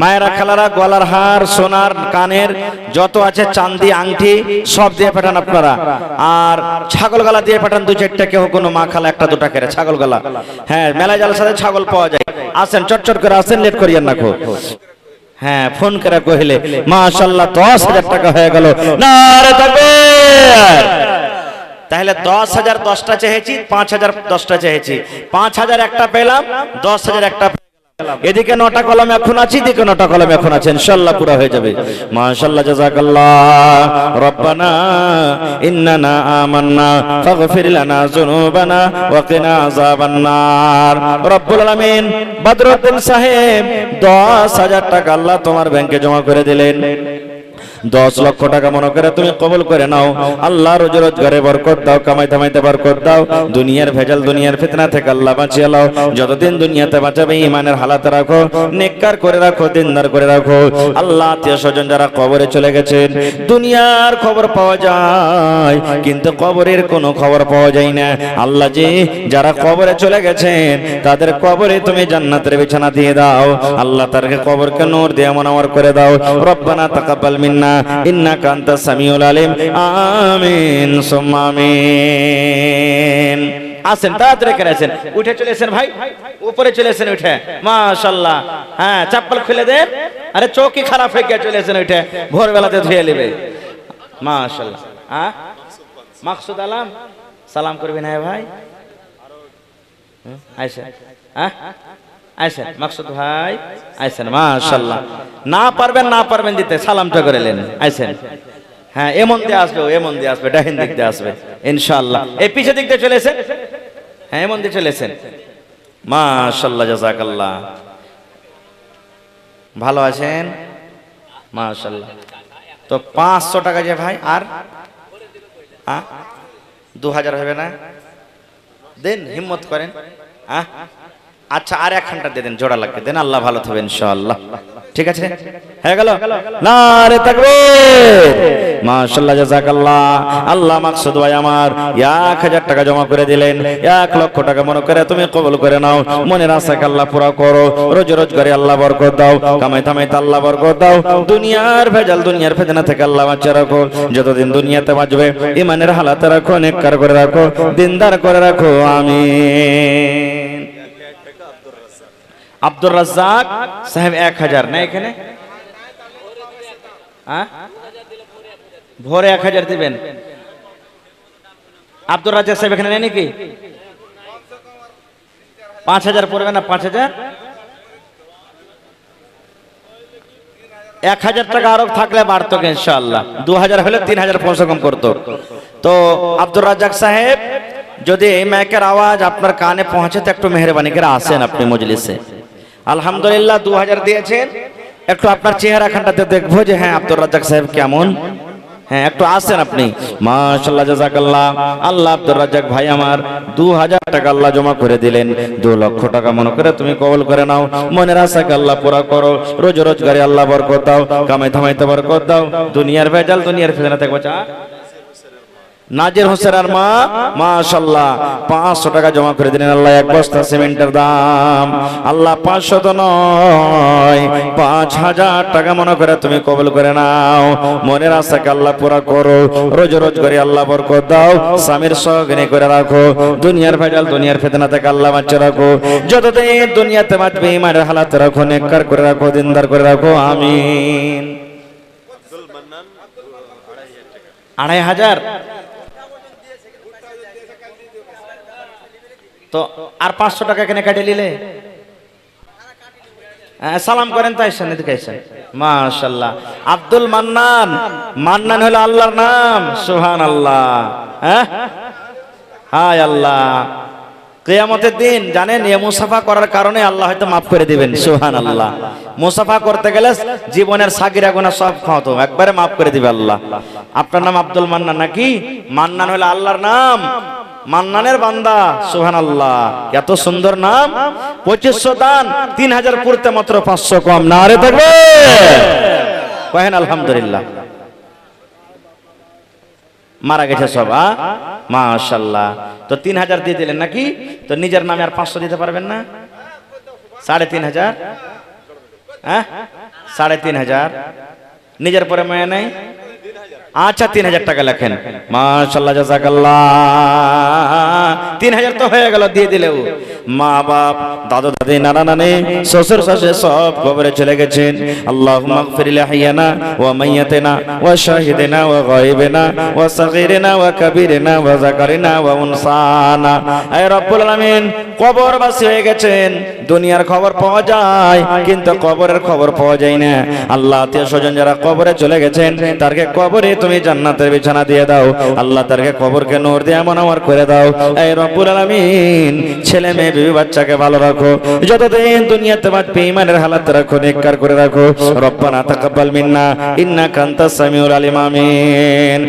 মায়েরা খালারা গলার হার সোনার কানের যত আছে চাঁদি আংটি সব দিয়ে পাঠান আপনারা। আর ছাগল গলা দিয়ে পাঠান 2-4টা, কেউ কোনো মা খালা 1-2টা করে ছাগল গলা। হ্যাঁ, মেলা জালসাতে ছাগল পাওয়া যায়। আসেন চটচট করে আসেন, লেট করিয়েন না। হ্যাঁ, ফোন করে কহিলে মাশাআল্লাহ 10,000 টাকা হয়ে গেল। নারে তাকবীর। তাহলে 10,000 10টা চেয়েছি, 5,000 10টা চেয়েছি, 5,000 একটা পেলাম, 10,000 একটা। এদিকে 9টা কলম এখন আছে, এদিকে 9টা কলম এখন আছে, ইনশাআল্লাহ পুরো হয়ে যাবে। মাশাআল্লাহ, জাযাকাল্লাহ। রব্বানা ইন্নানা আমান্না ফাগফির লানা যুনুবানা ওয়া কিনা আযাবান্নার। রব্বুল আলামিন বদরুদ্দিন সাহেব 10,000 টাকা আল্লাহ তোমার ব্যাংকে জমা করে দিলেন। 10 লক্ষ টাকা মনে করে তুমি কবুল করে নাও। আল্লাহ রোজি রোজগারে বরকত দাও, কামাই ধামাইতে বরকত দাও, দুনিয়ার ভেজাল দুনিয়ার ফিতনা থেকে আল্লাহ বাঁচিয়ে নাও। যতদিন দুনিয়াতে বাঁচাবে ঈমানের হালাতে রাখো, নেককার করে রাখো, দিনদার করে রাখো। আল্লাহ আত্মীয় স্বজন যারা কবরে চলে গেছেন, দুনিয়ার খবর পাওয়া যায় কিন্তু কবরের কোনো খবর পাওয়া যায় না। আল্লাহ জি যারা কবরে চলে গেছেন তাদের কবরে তুমি জান্নাতের বিছানা দিয়ে দাও। আল্লাহ তাদেরকে কবরকে নূর দিয়ে মুনাওয়ার করে দাও। রব্বানা তাকাব্বাল মিন্না ইন্নাকা আনতাস সামিউল আলিম। আমিন সুম্মা আমিন। আসেন তাড়াতাড়ি করে আসেন, উঠে চলে এসেন ভাই, উপরে চলে এসেন উঠে। মাশাআল্লাহ। হ্যাঁ, চপ্পল খুলে দেন। আরে চৌকি খারাপ হয়ে গিয়ে চলে এসেন উঠে, ভোরবেলাতে ধুয়ে নেবে। মাশাআল্লাহ। হ্যাঁ, মাকসুদ আলম সালাম করবি না ভাই? আইসা। হ্যাঁ আইসেন মাকসুদ ভাই, আইসেন। মাশাআল্লাহ। না পারবেন দিতে, সালামটা করে নেন। আইসেন। হ্যাঁ, এমন দিয়ে আসবে, এমন দিয়ে আসবে, ডাহিন দিক দিয়ে আসবে ইনশাআল্লাহ। এই পিছে দিক দিয়ে চলে এসেন। হ্যাঁ, এমন দিয়ে চলে এসেন। মাশাআল্লাহ, জাযাকাল্লাহ। ভালো আছেন? মাশাআল্লাহ। তো 500 টাকা যে ভাই, আর 2000 হবে না? দেন, হিম্মত করেন। আচ্ছা, আর 1 ঘন্টা দিয়ে দেন, জোড়া লাগবে, দেন। আল্লাহ ভালো থাকবে ইনশাআল্লাহ। ঠিক আছে, হয়ে গেল। নারে তাকবীর। মাশাআল্লাহ, জাযাকাল্লাহ। আল্লাহ মাকসুদ ভাই আমার 1000 টাকা জমা করে দিলেন। 1 লক্ষ টাকা মনে করে তুমি কবুল করে নাও। মনের আশাকে আল্লাহ পুরা করো, রোজি রোজগারে আল্লাহ বরকত দাও, কামাই ধামাইতে আল্লাহ বরকত দাও, দুনিয়ার ভেজাল দুনিয়ার ফিতনা থেকে আল্লাহ বাঁচিয়ে রাখো। যতদিন দুনিয়াতে বাঁচবে ঈমানের হালাতে রাখো, নেককার করে রাখো, দিনদার করে রাখো। আমিন। আব্দুর রাজ্জাক সাহেব 1000 না এখানে? ভোরে 1000 দিবেন। আব্দুর রাজ্জাক সাহেব এখানে নেই নাকি? 5000 পড়বে না? 5000 1000 টাকা আরো থাকলে বাড়তো ইনশাআল্লাহ। 2000 হলে 3000 500 কম করতো। তো আব্দুর রাজ্জাক সাহেব, যদি এই মাইকের আওয়াজ আপনার কানে পৌঁছে তো একটু মেহেরবানি করে আসেন আপনি মজলিসে। আলহামদুলিল্লাহ 2000 দিয়েছেন। একটু আপনার চেহারাখানটাতে দেখবো যে হ্যাঁ আব্দুর রাজ্জাক সাহেব কেমন। হ্যাঁ, একটু আসেন আপনি। মাশাআল্লাহ, জাযাকাল্লাহ। আল্লাহ আব্দুর রাজ্জাক ভাই আমার 2000 টাকা আল্লাহ জমা করে দিলেন। 2 লক্ষ টাকা মনে করে তুমি কবুল করে নাও। মনের আশাকে আল্লাহ পুরা করো, রোজি রোজগারে আল্লাহ বরকত দাও, কামাই ধামাইতে বরকত দাও, দুনিয়ার ভেজাল দুনিয়ার ফিতনা থেকে বাঁচা। নাজির হোসেনের মা মাশাআল্লাহ 500 টাকা জমা করে দিলেন। আল্লাহ 1 বস্তা সিমেন্টের দাম আল্লাহ 500 তো নয় 5000 টাকা মনে করে তুমি কবুল করে নাও। মনের আশাকে আল্লাহ পুরা করো, রোজি রোজগারে আল্লাহ বরকত দাও, স্বামীর সহগিনী করে রাখো, দুনিয়ার ভেজাল দুনিয়ার ফিতনা থেকে আল্লাহ বাঁচিয়ে রাখো। যতদিন দুনিয়াতে বাঁচবে ঈমানের হালাতে রাখো, নেককার করে রাখো, দিনদার করে রাখো। আমিন। 2500 তো আর 500 টাকা এখানে কাটে নিলে সালাম করেন তো। আইসেন, এদিকে আইসেন। মাশাআল্লাহ। আব্দুল মান্নান, মান্নান হলো আল্লাহর নাম। সুবহানাল্লাহ। হ্যাঁ, হায় আল্লাহ। কিয়ামতের দিন জানেন এই মুসাফা করার কারণে আল্লাহ হয়তো মাফ করে দিবেন। সুবহানাল্লাহ। মুসাফা করতে গেলে জীবনের সাগিরা গুনাহ সব ক্ষত একবারে মাফ করে দিবে আল্লাহ। আপনার নাম আব্দুল মান্নান নাকি? মান্নান হলো আল্লাহর নাম, মান্নানের বান্দা। সুবহানাল্লাহ, এত সুন্দর নাম। 2500 দান, 3000 পড়তে মাত্র 500 কম। নারে তাকবীর। কহেন আলহামদুলিল্লাহ। মারা গেছে সব। মাশাআল্লাহ। তো 3000 দিয়ে দিলেন নাকি? তো নিজের নামে আর 500 দিতে পারবেন না? 3500 হ্যাঁ 3,500। নিজের পরে মেয়ে নেই? আচ্ছা 3,000 টাকা লেখেন। মাশাআল্লাহ জাযাকাল্লাহ। 3,000 তো হয়ে গেল, দিয়ে দিলেও। মা বাপ, দাদু দাদি, নানা নানি, শ্বশুর শাশুড়ি সব কবরে চলে গেছেন। আল্লাহুম্মা গফির লিহাইয়ানা ওয়া মাইয়াতিনা ওয়া শাহিদিনা ওয়া গায়বিনা ওয়া সাগীরিনা ওয়া কাবীরিনা ওয়া যাকারিনা ওয়া উনসানা। হে রব্বুল আলামিন, কবরবাসী হয়ে গেছেন, দুনিয়ার খবর পাওয়া যায় কিন্তু কবরের খবর পাওয়া যায় না। আল্লাহ, আত্মীয় স্বজন যারা কবরে চলে গেছেন তারকে কবরে তুমি জান্নাতের বিছানা দিয়ে দাও। আল্লাহ, তারকে কবরকে নূর দিয়ে এমন আমার করে দাও। এই রব্বুল আলামিন, ছেলে মেয়ে বিবি বাচ্চাকে ভালো রাখো, যতদিন দুনিয়াতে বাঁচবে ঈমানের হালাত রাখো, নেককার করে রাখো। রব্বানা তাকাব্বাল মিন্না ইন্নাকা আনতাস সামিউল আলিম। আমিন।